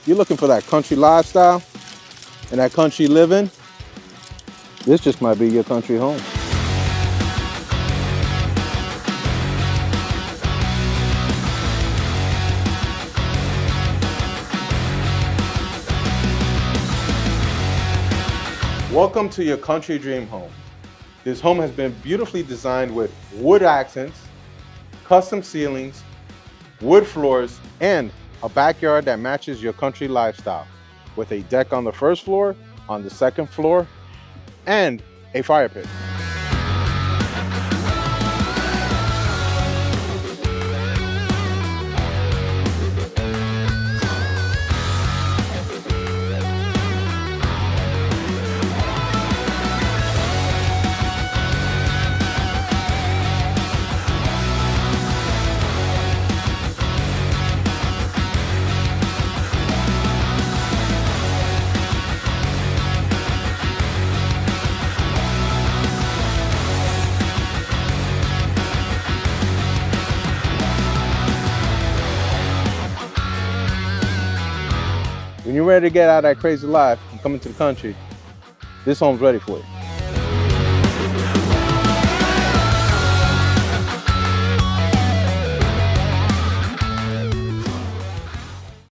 you're looking for that country lifestyle and that country living, this just might be your country home. Welcome to your country dream home. This home has been beautifully designed with wood accents, custom ceilings, wood floors, and a backyard that matches your country lifestyle with a deck on the first floor, on the second floor, and a fire pit. When you're ready to get out of that crazy life and come into the country, this home's ready for you.